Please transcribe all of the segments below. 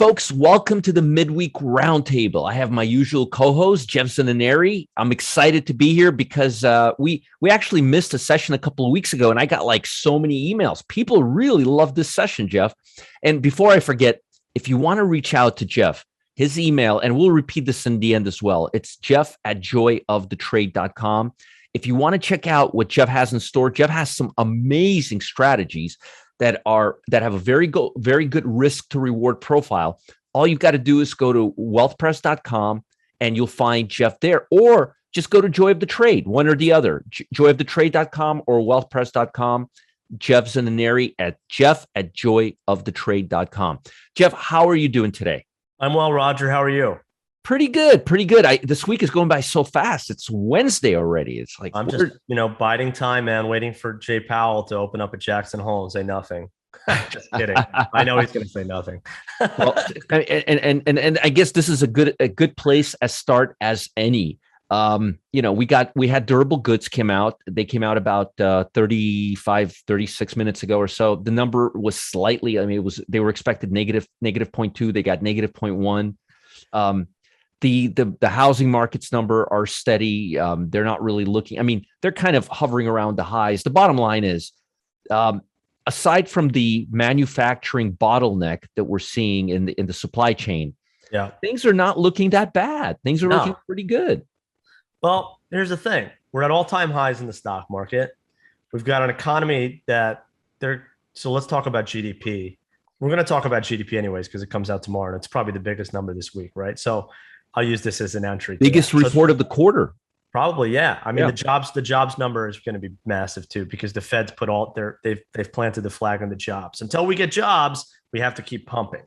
folks. Welcome to the midweek roundtable. I have my usual co-host, 𝗧𝗴𝗀. I'm excited to be here because we actually missed a session a couple of weeks ago, and I got like so many emails. People really love this session, Jeff. And before I forget, if you want to reach out to Jeff, his email, and we'll repeat this in the end as well. It's Jeff@𝗧𝗴𝗀_𝗀.com. If you want to check out what Jeff has in store, Jeff has some amazing strategies that have a very good risk to reward profile. All you've got to do is go to 𝗧𝗴𝗀_𝗀.com and you'll find Jeff there, or just go to Joy of the Trade, one or the other, joyofthetrade.com or 𝗧𝗴𝗀_𝗀.com. 𝗧𝗴𝗀 at Jeff@joyofthetrade.com. Jeff, how are you doing today? I'm well, Roger. How are you? Pretty good. This week is going by so fast. It's Wednesday already. It's like I'm just, biding time, man, waiting for Jay Powell to open up at Jackson Hole and say nothing. Just kidding. I know he's going to say nothing. Well, and I guess this is a good place as start as any. We had durable goods came out. They came out about 36 minutes ago or so. The number was slightly, they were expected negative 0.2. They got negative 0.1. The housing markets number are steady. They're not really looking. They're kind of hovering around the highs. The bottom line is, aside from the manufacturing bottleneck that we're seeing in the supply chain, things are not looking that bad. Things are looking pretty good. Well, here's the thing. We're at all-time highs in the stock market. We've got an economy so let's talk about GDP. We're going to talk about GDP anyways, because it comes out tomorrow, and it's probably the biggest number this week, right? So I'll use this as an entry. Biggest report of the quarter. Probably, yeah. The jobs number is going to be massive too, because the Fed's put they've planted the flag on the jobs. Until we get jobs, we have to keep pumping.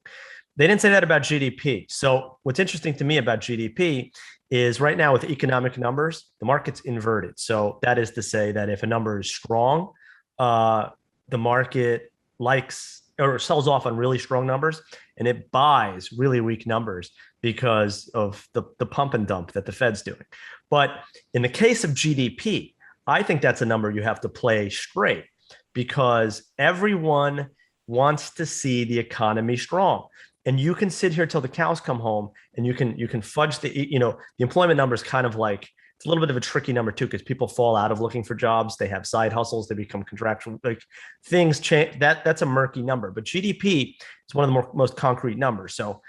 They didn't say that about GDP. So what's interesting to me about GDP is right now with economic numbers, the market's inverted. So that is to say that if a number is strong, the market likes or sells off on really strong numbers, and it buys really weak numbers because of the pump and dump that the Fed's doing. But in the case of GDP, I think that's a number you have to play straight, because everyone wants to see the economy strong. And you can sit here till the cows come home, and you can fudge the employment number is kind of like, it's a little bit of a tricky number too, because people fall out of looking for jobs. They have side hustles. They become contractual. Like, things change. That's a murky number. But GDP is one of the most concrete numbers. So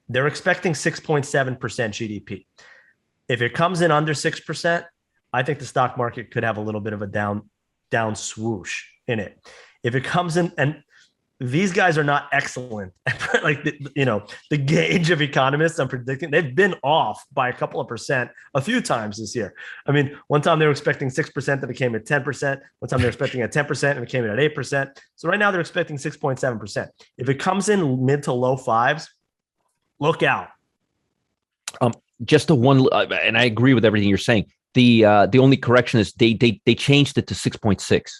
they're expecting 6.7% GDP. If it comes in under 6%, I think the stock market could have a little bit of a down swoosh in it. If it comes in, and these guys are not excellent. Like, the gauge of economists, I'm predicting they've been off by a couple of percent a few times this year. One time they were expecting 6% and it came at 10%. One time they're expecting at 10% and it came in at 8%. So right now they're expecting 6.7%. If it comes in mid to low fives, look out. Just the one, and I agree with everything you're saying. The only correction is they changed it to 6.6.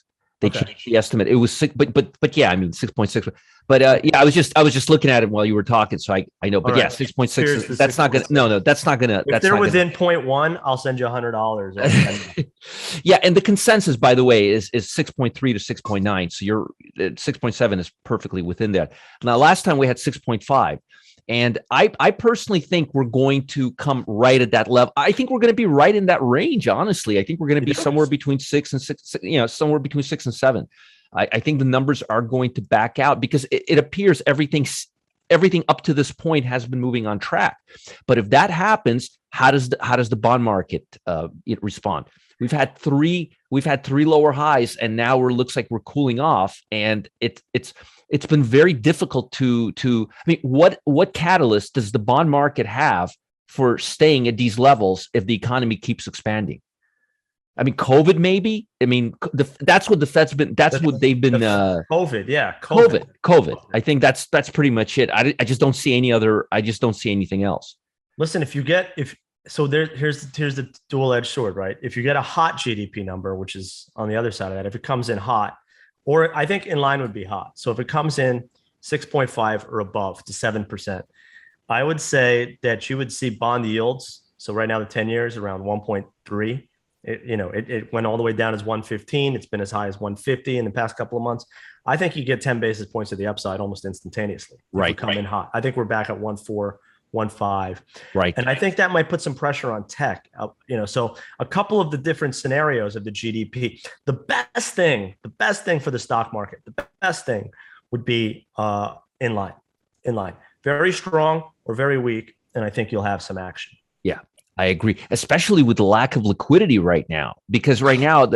They changed the estimate. It was 6, but yeah, 6.6. But I was just looking at it while you were talking, so I know. But yeah, 6.6. That's not gonna. No, that's not gonna. If they're within 0.1, I'll send you $100. Yeah, and the consensus, by the way, is 6.3 to 6.9. So you're 6.7 is perfectly within that. Now, last time we had 6.5. And I personally think we're going to come right at that level. I think we're going to be right in that range. Honestly, I think we're going to be somewhere between 6 and 6, somewhere between 6 and 7. I think the numbers are going to back out, because it appears everything up to this point has been moving on track. But if that happens, how does the bond market respond? We've had three lower highs, and now looks like we're cooling off, and it's been very difficult to what catalyst does the bond market have for staying at these levels if the economy keeps expanding? COVID maybe. That's what the Fed's been. That's what they've been. COVID, yeah, COVID. I think that's pretty much it. I just don't see any other. I just don't see anything else. Listen, here's the dual-edged sword, right? If you get a hot GDP number, which is on the other side of that, if it comes in hot, or I think in line would be hot. So if it comes in 6.5 or above to 7%, I would say that you would see bond yields. So right now the 10 years around 1.3. It went all the way down as 115. It's been as high as 150 in the past couple of months. I think you get 10 basis points to the upside almost instantaneously. Right. Come in hot. I think we're back at 1.4, 1.5. Right. And I think that might put some pressure on tech. So a couple of the different scenarios of the GDP. The best thing for the stock market, the best thing would be in line, very strong or very weak. And I think you'll have some action. Yeah, I agree, especially with the lack of liquidity right now, because right now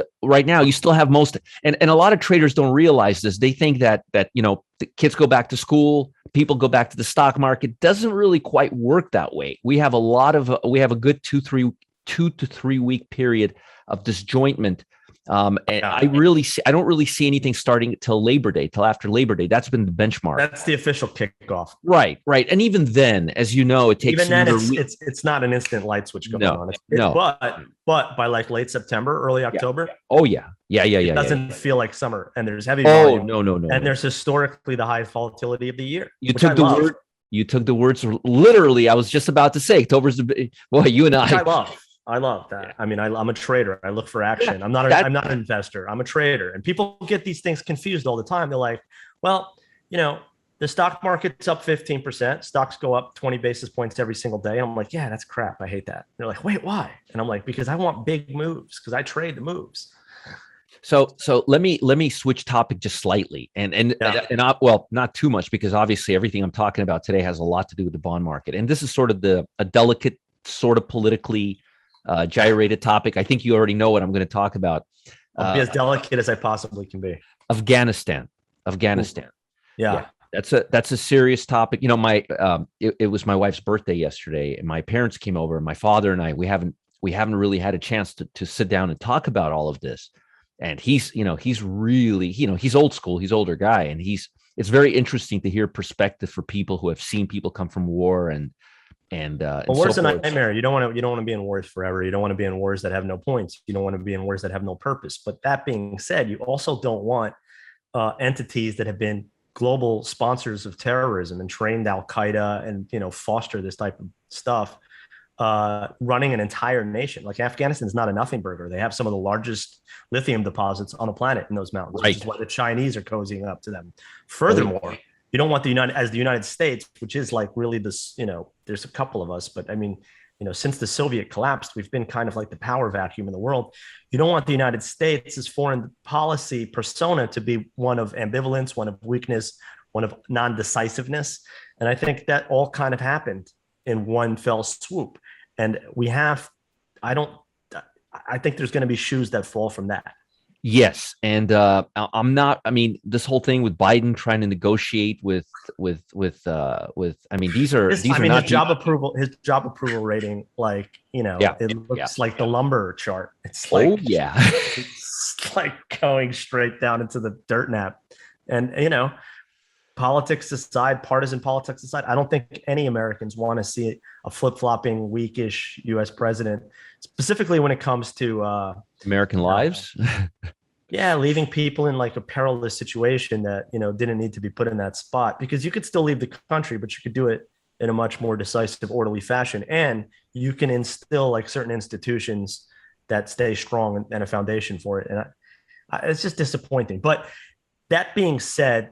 you still have and a lot of traders don't realize this. They think that the kids go back to school, people go back to the stock market. Doesn't really quite work that way. We have a good 2 to 3 week period of disjointment. And I don't really see anything starting till after Labor Day. That's been the benchmark. That's the official kickoff. Right. And even then, as you know, it takes. Even then, it's not an instant light switch going on. But by like late September, early October. Yeah. Oh yeah. It doesn't feel like summer, and there's heavy volume. No. And there's historically the highest volatility of the year. You took the words literally. I was just about to say October's you and I love that. Yeah. I mean, I'm a trader. I look for action. I'm not an investor. I'm a trader. And people get these things confused all the time. They're like, well, the stock market's up 15%. Stocks go up 20 basis points every single day. And I'm like, yeah, that's crap. I hate that. And they're like, wait, why? And I'm like, because I want big moves, because I trade the moves. So let me switch topic just slightly, and not too much, because obviously everything I'm talking about today has a lot to do with the bond market. And this is sort of a delicate, sort of politically gyrated topic. I think you already know what I'm going to talk about. I'll be as delicate as I possibly can be. Afghanistan. Yeah. That's a serious topic. It was my wife's birthday yesterday, and my parents came over, and my father and I, we haven't really had a chance to sit down and talk about all of this. And he's really, he's old school, he's older guy. And it's very interesting to hear perspective for people who have seen people come from war and war's a nightmare. You don't want to be in wars forever. You don't want to be in wars that have no points. You don't want to be in wars that have no purpose. But that being said, you also don't want entities that have been global sponsors of terrorism and trained al-Qaeda and foster this type of stuff running an entire nation. Like Afghanistan is not a nothing burger. They have some of the largest lithium deposits on the planet in those mountains, which is why the Chinese are cozying up to them. Furthermore, you don't want the United States, which is like really this, there's a couple of us, but I mean, since the Soviet collapsed, we've been kind of like the power vacuum in the world. You don't want the United States' foreign policy persona to be one of ambivalence, one of weakness, one of non-decisiveness. And I think that all kind of happened in one fell swoop. And I think there's going to be shoes that fall from that. Yes. And this whole thing with Biden trying to negotiate with his job approval rating, it looks like the lumber chart. It's like, it's like going straight down into the dirt nap. And, politics aside, partisan politics aside, I don't think any Americans want to see a flip-flopping, weakish U.S. president, specifically when it comes to American lives. Leaving people in like a perilous situation that, didn't need to be put in that spot, because you could still leave the country, but you could do it in a much more decisive, orderly fashion. And you can instill like certain institutions that stay strong and a foundation for it. And it's just disappointing. But that being said,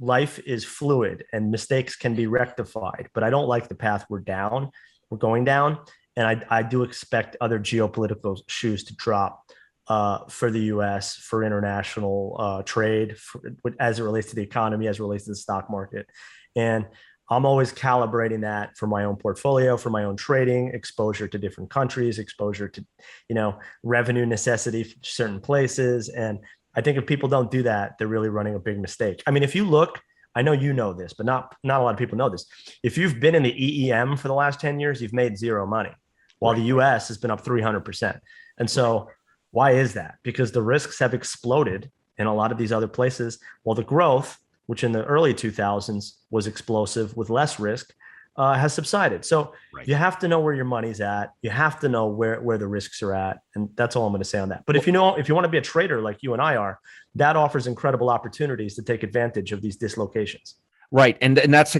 life is fluid and mistakes can be rectified, but I don't like the path we're going down. And I do expect other geopolitical shoes to drop for the U.S., for international trade, as it relates to the economy, as it relates to the stock market. And I'm always calibrating that for my own portfolio, for my own trading, exposure to different countries, exposure to, revenue necessity for certain places. And I think if people don't do that, they're really running a big mistake. I mean, if you look, I know you know this, but not a lot of people know this. If you've been in the EEM for the last 10 years, you've made zero money, while the US has been up 300%. And so why is that? Because the risks have exploded in a lot of these other places, while the growth, which in the early 2000s was explosive with less risk, has subsided. So you have to know where your money's at. You have to know where the risks are at. And that's all I'm going to say on that. But if you want to be a trader like you and I are, that offers incredible opportunities to take advantage of these dislocations. Right, and that's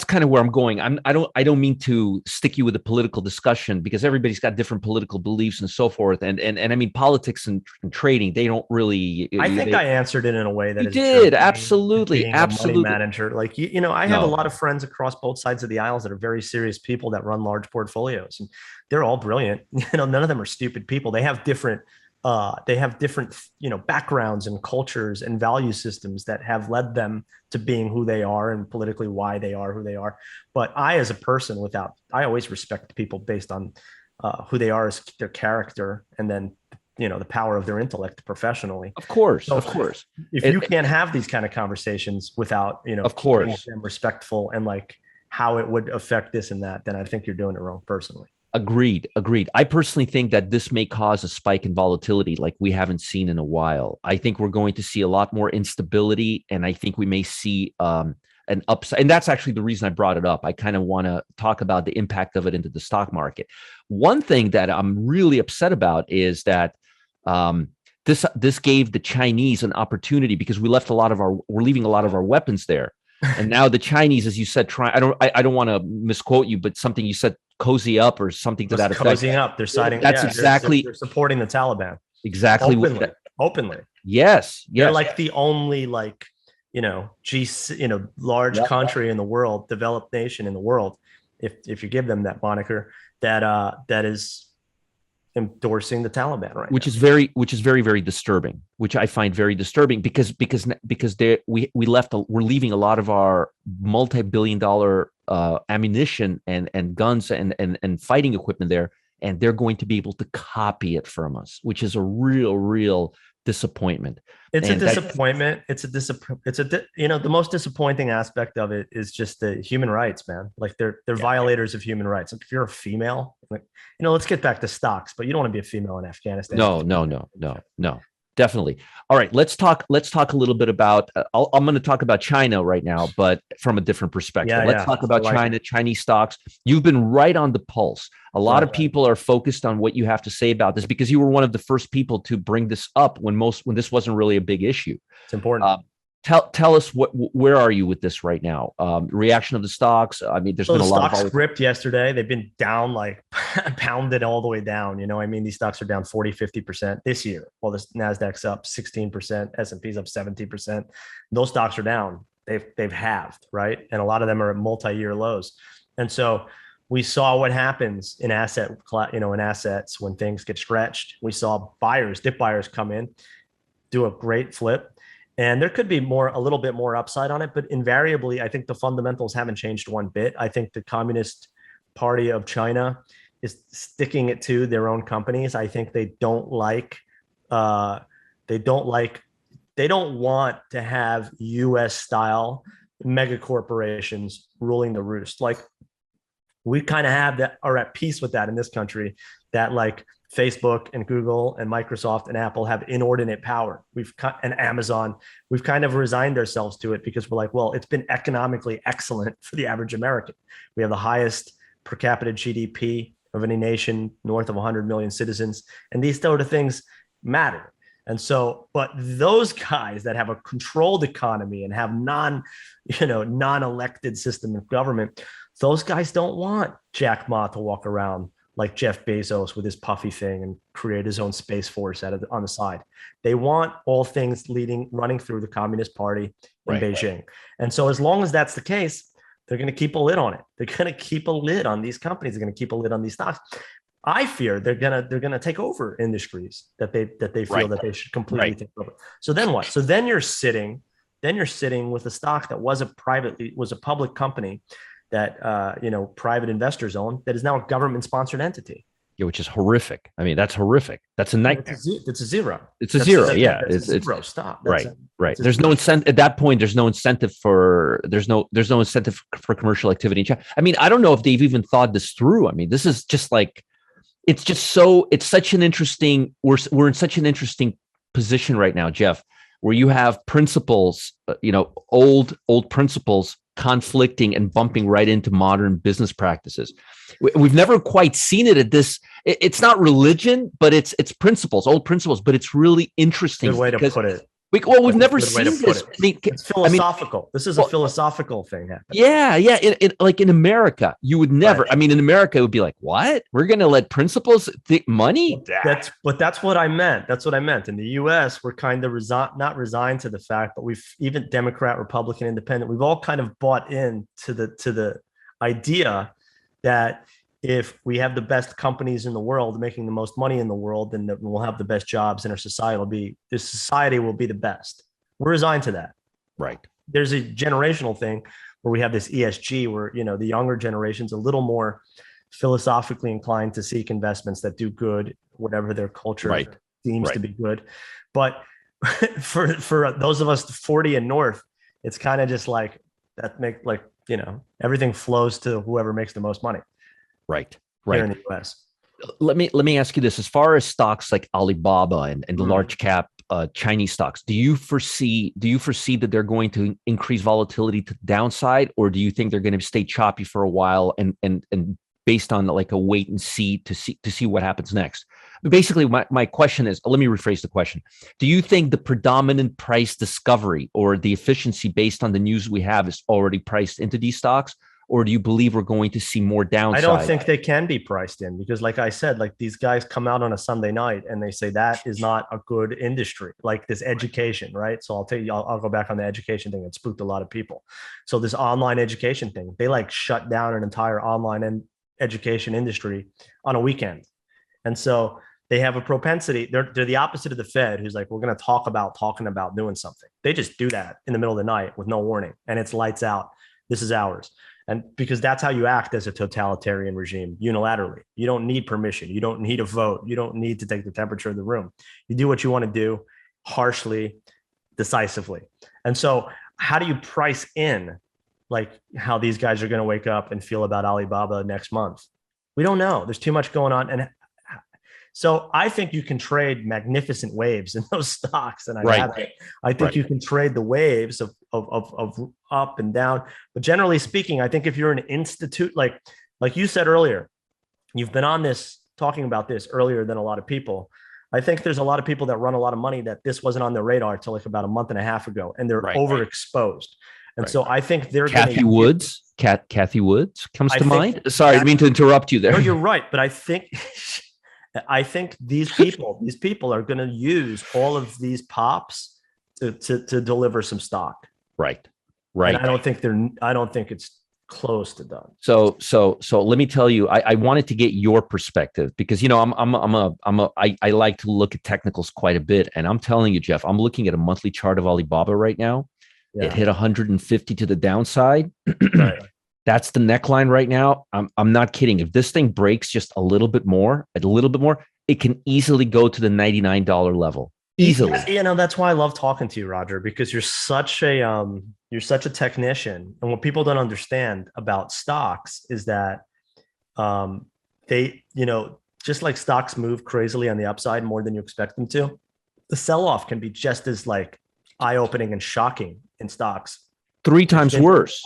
kind of where I'm going. I don't mean to stick you with a political discussion because everybody's got different political beliefs and so forth. And I mean politics and trading, they don't really. I think I answered it in a way that you did absolutely, being absolutely. a money manager, like I have a lot of friends across both sides of the aisles that are very serious people that run large portfolios, and they're all brilliant. None of them are stupid people. They have different backgrounds and cultures and value systems that have led them to being who they are and politically why they are who they are. But I, as a person, I always respect people based on who they are as their character, and then the power of their intellect professionally. Of course, so of course. If you can't have these kind of conversations without of course, them respectful and like how it would affect this and that, then I think you're doing it wrong personally. Agreed. I personally think that this may cause a spike in volatility like we haven't seen in a while. I think we're going to see a lot more instability, and I think we may see an upside. And that's actually the reason I brought it up. I kind of want to talk about the impact of it into the stock market. One thing that I'm really upset about is that this gave the Chinese an opportunity because we're leaving a lot of our weapons there. And now the Chinese, as you said, I don't want to misquote you, but something you said, cozy up or something to that effect. Cozying up. They're siding. That's exactly. They're supporting the Taliban. Exactly. Openly. Yes. They're like the only large country in the world, developed nation in the world, if you give them that moniker, that is endorsing the Taliban right which is very very disturbing, which I find very disturbing because we're leaving a lot of our multi-billion-dollar ammunition and guns and fighting equipment there, and they're going to be able to copy it from us, which is a real disappointment. It's a disappointment. The most disappointing aspect of it is just the human rights, man. Like they're violators of human rights. Like if you're a female, let's get back to stocks, but you don't want to be a female in Afghanistan. No. Definitely. All right, let's talk a little bit about. I'm going to talk about China right now, but from a different perspective. Let's talk about China, Chinese stocks. You've been right on the pulse. A lot of people are focused on what you have to say about this because you were one of the first people to bring this up when this wasn't really a big issue. It's important. Tell us where are you with this right now? Reaction of the stocks. I mean, there's been a lot of stocks ripped yesterday. They've been down, like pounded all the way down. These stocks are down 40-50% this year. While the Nasdaq's up 16%, S&P's up 17%. Those stocks are down. They've halved, right? And a lot of them are at multi-year lows. And so we saw what happens in assets when things get stretched. We saw dip buyers come in, do a great flip. And there could be a little bit more upside on it, but invariably, I think the fundamentals haven't changed one bit. I think the Communist Party of China is sticking it to their own companies. I think they don't want to have US style mega corporations ruling the roost. Like we kind of are at peace with that in this country, that like Facebook and Google and Microsoft and Apple have inordinate power. And Amazon, we've kind of resigned ourselves to it because we're like, well, it's been economically excellent for the average American. We have the highest per capita GDP of any nation, north of 100 million citizens. And these sort of things matter. And so, but those guys that have a controlled economy and have non-elected system of government, those guys don't want Jack Ma to walk around like Jeff Bezos with his puffy thing and create his own space force on the side. They want all things running through the Communist Party in Beijing. And so as long as that's the case, they're going to keep a lid on it. They're going to keep a lid on these companies. They're going to keep a lid on these stocks. I fear they're gonna take over industries that they feel that they should completely take over. So then what? So then you're sitting with a stock that was a public company that private investors own, that is now a government-sponsored entity. Yeah, which is horrific. I mean, that's horrific. That's a nightmare. It's a zero. It's a zero. Yeah, it's a zero. Stop. Right. There's no incentive at that point. There's no incentive for commercial activity in China. I mean, I don't know if they've even thought this through. I mean, this is just like, it's such an interesting. We're in such an interesting position right now, Jeff, where you have principles, old principles conflicting and bumping right into modern business practices. We've never quite seen it at this. It's not religion, but it's principles, old principles. But it's really interesting. Good way to put it. We've never seen this. It's philosophical. This is a philosophical thing happening. Yeah. Like in America, you would never. Right. I mean, in America, it would be like, what? We're going to let principals think money? That's what I meant. That's what I meant. In the U.S., we're kind of not resigned to the fact, but we've even Democrat, Republican, Independent. We've all kind of bought in to the idea that if we have the best companies in the world making the most money in the world, then we'll have the best jobs and our society will be the best. We're resigned to that. Right. There's a generational thing where we have this ESG where, the younger generation's a little more philosophically inclined to seek investments that do good, whatever their culture seems to be good. But for those of us 40 and north, it's kind of just like everything flows to whoever makes the most money. Right. Here in the US. Let me ask you this: as far as stocks like Alibaba and the large cap Chinese stocks, do you foresee that they're going to increase volatility to the downside, or do you think they're going to stay choppy for a while and based on like a wait and see to see what happens next? Basically, my question is, let me rephrase the question. Do you think the predominant price discovery or the efficiency based on the news we have is already priced into these stocks? Or do you believe we're going to see more downside? I don't think they can be priced in because, like I said, like these guys come out on a Sunday night and they say that is not a good industry, like this education, right? So I'll tell you, I'll go back on the education thing. It spooked a lot of people. So this online education thing, they like shut down an entire online and education industry on a weekend. And so they have a propensity. They're the opposite of the Fed, who's like, we're going to talking about doing something. They just do that in the middle of the night with no warning, and it's lights out. This is ours. And because that's how you act as a totalitarian regime, unilaterally. You don't need permission. You don't need a vote. You don't need to take the temperature of the room. You do what you want to do, harshly, decisively. And so how do you price in like how these guys are going to wake up and feel about Alibaba next month? We don't know. There's too much going on. And so I think you can trade magnificent waves in those stocks. And I think you can trade the waves of up and down. But generally speaking, I think if you're an institute, like you said earlier, you've been on this talking about this earlier than a lot of people. I think there's a lot of people that run a lot of money that this wasn't on their radar till like about a month and a half ago, and they're overexposed. And so I think they're Cathie Woods comes to mind. Sorry, I didn't mean to interrupt you there. No, you're right. But I think these people are going to use all of these pops to deliver some stock. Right. And I don't think it's close to done. So let me tell you, I wanted to get your perspective because I like to look at technicals quite a bit, and I'm telling you, Jeff, I'm looking at a monthly chart of Alibaba right now. Yeah. It hit 150 to the downside. Right. That's the neckline right now. I'm not kidding. If this thing breaks just a little bit more, it can easily go to the $99 level. Easily. That's why I love talking to you, Roger, because you're such a technician. And what people don't understand about stocks is that they, just like stocks move crazily on the upside more than you expect them to, the sell-off can be just as like eye-opening and shocking in stocks. 3 times worse.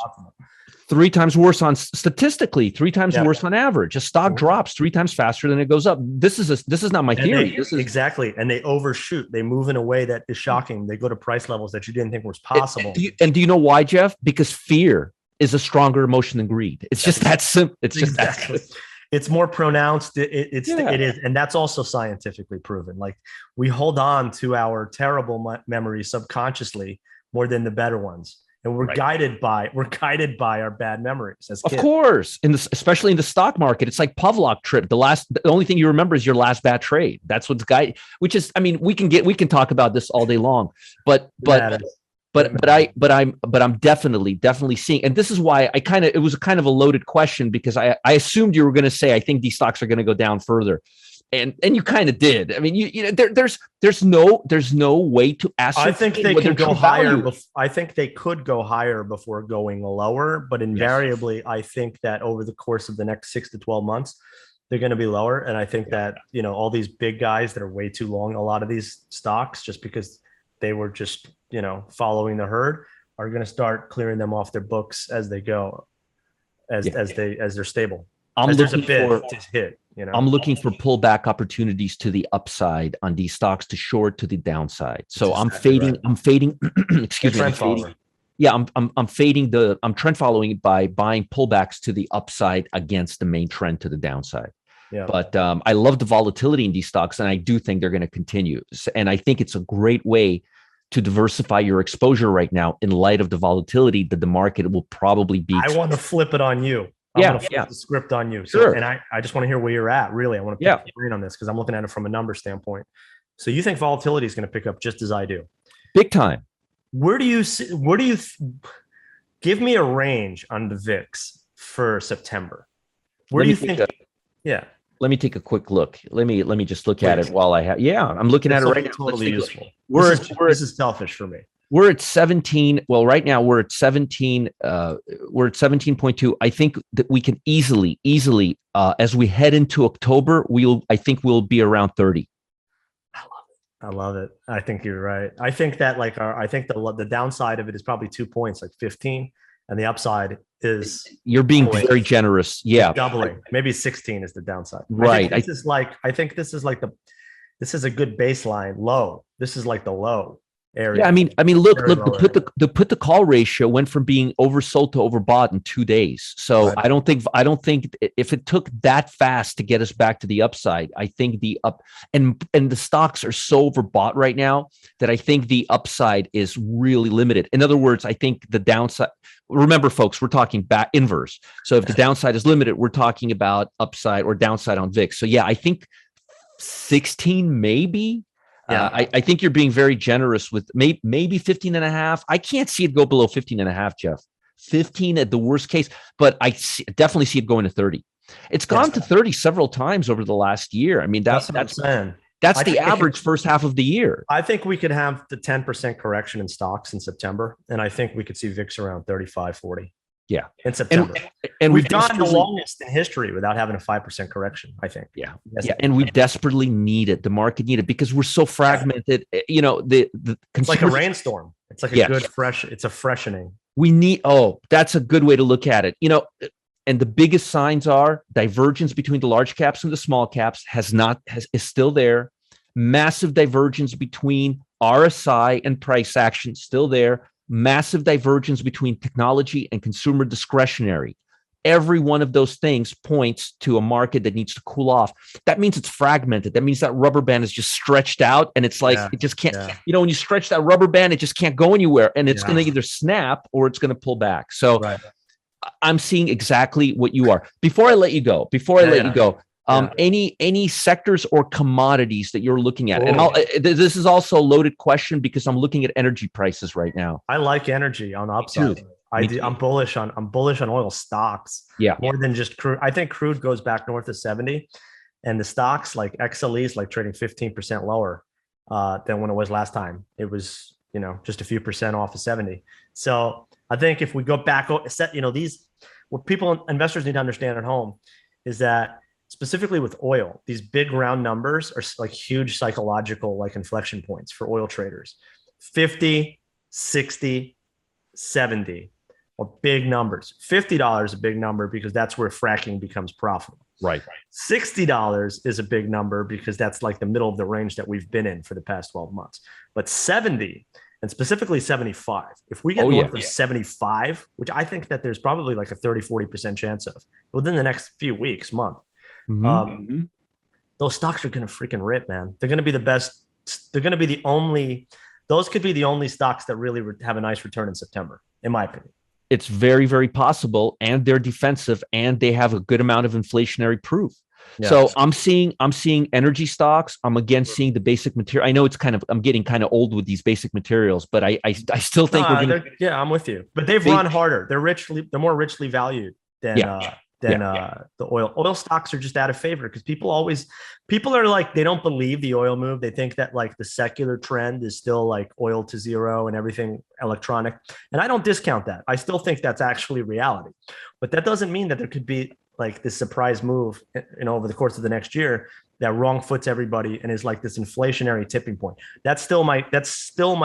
3 times worse on statistically, 3 times worse on average. A stock drops 3 times faster than it goes up. This is not my theory. Exactly. And they overshoot. They move in a way that is shocking. They go to price levels that you didn't think was possible. And do you know why, Jeff? Because fear is a stronger emotion than greed. It's just that simple. It's just that simple. It's more pronounced. It is. And that's also scientifically proven. Like we hold on to our terrible memories subconsciously more than the better ones. And we're guided by our bad memories as kids. Of course, especially in the stock market, it's like Pavlov trip. The only thing you remember is your last bad trade. That's what's guided. Which is, I mean, we can talk about this all day long, but I'm definitely seeing, and this is why it was kind of a loaded question because I assumed you were going to say I think these stocks are going to go down further. And you kind of did. I mean, there's no way to ascertain. I think they can go higher. I think they could go higher before going lower, but invariably, I think that over the course of the next 6 to 12 months, they're going to be lower. And I think that all these big guys that are way too long, a lot of these stocks, just because they were just following the herd, are going to start clearing them off their books as they go, as they're stable. I'm there's a looking bid for to hit. I'm looking for pullback opportunities to the upside on these stocks, to short to the downside. So I'm fading. Right. I'm fading. Excuse me. I'm trend following it by buying pullbacks to the upside against the main trend to the downside. Yeah. But I love the volatility in these stocks, and I do think they're going to continue. And I think it's a great way to diversify your exposure right now in light of the volatility that the market will probably be. I want to flip it on you. I'm going to flip the script on you. So, and I just want to hear where you're at. Really, I want to pick your brain on this because I'm looking at it from a number standpoint. So you think volatility is going to pick up just as I do? Big time. Where do you give me a range on the VIX for September? Where do you think? Let me take a quick look. Let me just look at it while I have. Yeah, I'm looking at it right now. Totally useful. This is selfish for me. We're at 17. Well, right now we're at 17. We're at 17.2. I think that we can easily, as we head into October, I think we'll be around 30. I love it. I think you're right. I think that I think the downside of it is probably 2 points, like 15, and the upside is you're being very generous. Yeah, doubling. Maybe 16 is the downside. Right. I think this is a good baseline low. This is like the low area. Yeah, I mean, look, the put the call ratio went from being oversold to overbought in 2 days. So right. I don't think if it took that fast to get us back to the upside, I think the up and the stocks are so overbought right now that I think the upside is really limited. In other words, I think the downside. Remember, folks, we're talking back inverse. So if the downside is limited, we're talking about upside or downside on VIX. So yeah, I think 16 maybe. Yeah. I think you're being very generous with maybe 15 and a half. I can't see it go below 15 and a half, Jeff. 15 at the worst case, but I definitely see it going to 30. It's gone to 30 several times over the last year. I mean, that's the average first half of the year. I think we could have the 10% correction in stocks in September, and I think we could see VIX around 35, 40. Yeah, in September. And we've gone the longest in history without having a 5% correction, I think. Yeah. And we desperately need it. The market need it because we're so fragmented. You know, it's like a rainstorm. It's like a good it's a freshening. We need, that's a good way to look at it. You know, and the biggest signs are divergence between the large caps and the small caps is still there. Massive divergence between RSI and price action still there. Massive divergence between technology and consumer discretionary. Every one of those things points to a market that needs to cool off. That means it's fragmented. That means that rubber band is just stretched out and it's like, it just can't, when you stretch that rubber band, it just can't go anywhere and it's going to either snap or it's going to pull back. So I'm seeing exactly what you are. Before I let you go, any sectors or commodities that you're looking at? And this is also a loaded question because I'm looking at energy prices right now. I like energy on the upside. I'm bullish on oil stocks. Yeah, more than just crude. I think crude goes back north of 70, and the stocks like XLE is like trading 15% lower than when it was last time. It was just a few percent off of 70. So I think if we go back, what investors need to understand at home is that, specifically with oil, these big round numbers are like huge psychological inflection points for oil traders. 50, 60, 70 are big numbers. $50 is a big number because that's where fracking becomes profitable. Right. $60 is a big number because that's like the middle of the range that we've been in for the past 12 months. But 70 and specifically 75, if we get north of 75, which I think that there's probably like a 30, 40% chance of within the next few weeks, month, those stocks are going to freaking rip, man. They're going to be the best. They're going to be those could be the only stocks that really have a nice return in September, in my opinion. It's very, very possible. And they're defensive and they have a good amount of inflationary proof. Yeah. So I'm seeing energy stocks. I'm again seeing the basic material. I know I'm getting kind of old with these basic materials, but I still think I'm with you. But they've run harder. They're more richly valued than the oil. Oil stocks are just out of favor because people are like, they don't believe the oil move. They think that like the secular trend is still like oil to zero and everything electronic. And I don't discount that. I still think that's actually reality. But that doesn't mean that there could be like this surprise move, over the course of the next year that wrong foots everybody and is like this inflationary tipping point. That's still my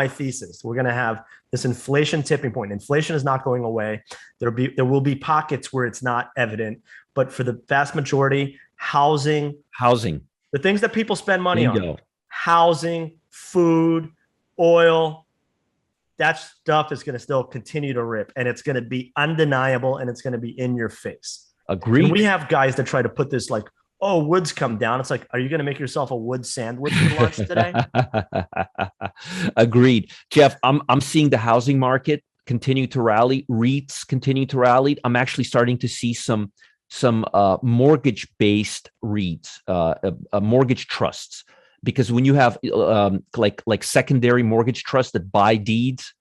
thesis. We're going to have this inflation tipping point. Inflation is not going away. There will be pockets where it's not evident, but for the vast majority, housing, the things that people spend money on, housing, food, oil, that stuff is going to still continue to rip, and it's going to be undeniable, and it's going to be in your face. Agreed. And we have guys that try to put this like, oh, wood's come down. It's like, are you going to make yourself a wood sandwich for lunch today? Agreed. Jeff, I'm seeing the housing market continue to rally. REITs continue to rally. I'm actually starting to see some mortgage-based REITs, mortgage trusts, because when you have like secondary mortgage trusts that buy deeds,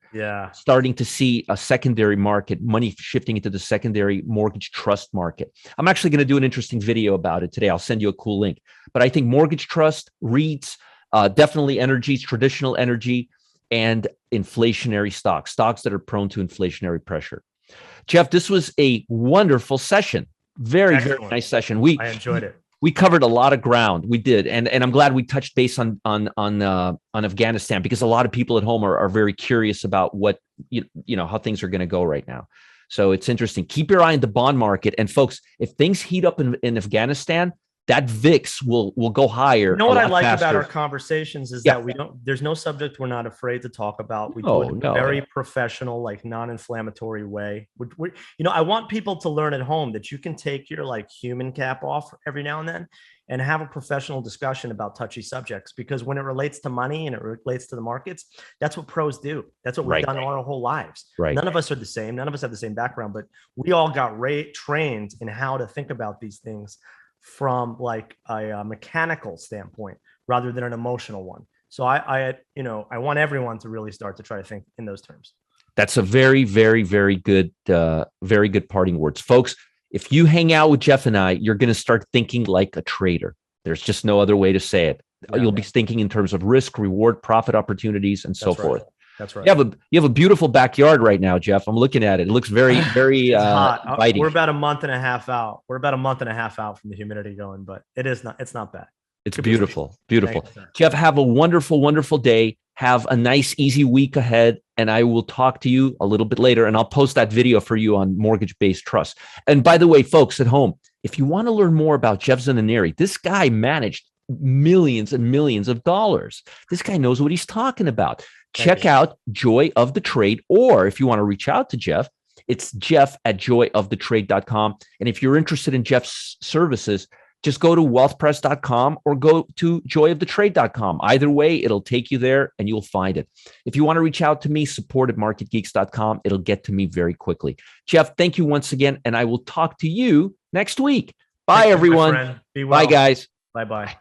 starting to see a secondary market, money shifting into the secondary mortgage trust market. I'm actually going to do an interesting video about it today. I'll send you a cool link. But I think mortgage trust, REITs, definitely energies, traditional energy, and inflationary stocks that are prone to inflationary pressure. Jeff, this was a wonderful session. Very nice session. I enjoyed it. We covered a lot of ground. We did, and I'm glad we touched base on Afghanistan, because a lot of people at home are very curious about what how things are going to go right now. So it's interesting. Keep your eye on the bond market, and folks, if things heat up in Afghanistan, that VIX will go higher. You know what I like about our conversations is that there's no subject we're not afraid to talk about. We do it in a very professional, like non-inflammatory way. I want people to learn at home that you can take your like human cap off every now and then and have a professional discussion about touchy subjects, because when it relates to money and it relates to the markets, that's what pros do. That's what we've done our whole lives. Right. None of us are the same. None of us have the same background, but we all got trained in how to think about these things from like a mechanical standpoint rather than an emotional one. So I want everyone to really start to try to think in those terms. That's a very, very, very good parting words, folks. If you hang out with Jeff and I, you're going to start thinking like a trader. There's just no other way to say it. You'll be thinking in terms of risk, reward, profit opportunities, and so forth. That's right. You have a beautiful backyard right now, Jeff. I'm looking at it. It looks very, very hot. inviting. We're about a month and a half out. We're about a month and a half out from the humidity going, but it's not bad. It's beautiful. Beautiful. Jeff, have a wonderful, wonderful day. Have a nice, easy week ahead. And I will talk to you a little bit later, and I'll post that video for you on mortgage-based trust. And by the way, folks at home, if you want to learn more about Jeff Zananeri, this guy managed millions and millions of dollars. This guy knows what he's talking about. Check out Joy of the Trade, or if you want to reach out to Jeff, it's jeff@joyofthetrade.com. And if you're interested in Jeff's services, just go to wealthpress.com or go to joyofthetrade.com. Either way, it'll take you there and you'll find it. If you want to reach out to me, support@marketgeeks.com. It'll get to me very quickly. Jeff, thank you once again, and I will talk to you next week. Bye, everyone. Be well. Bye, guys. Bye-bye.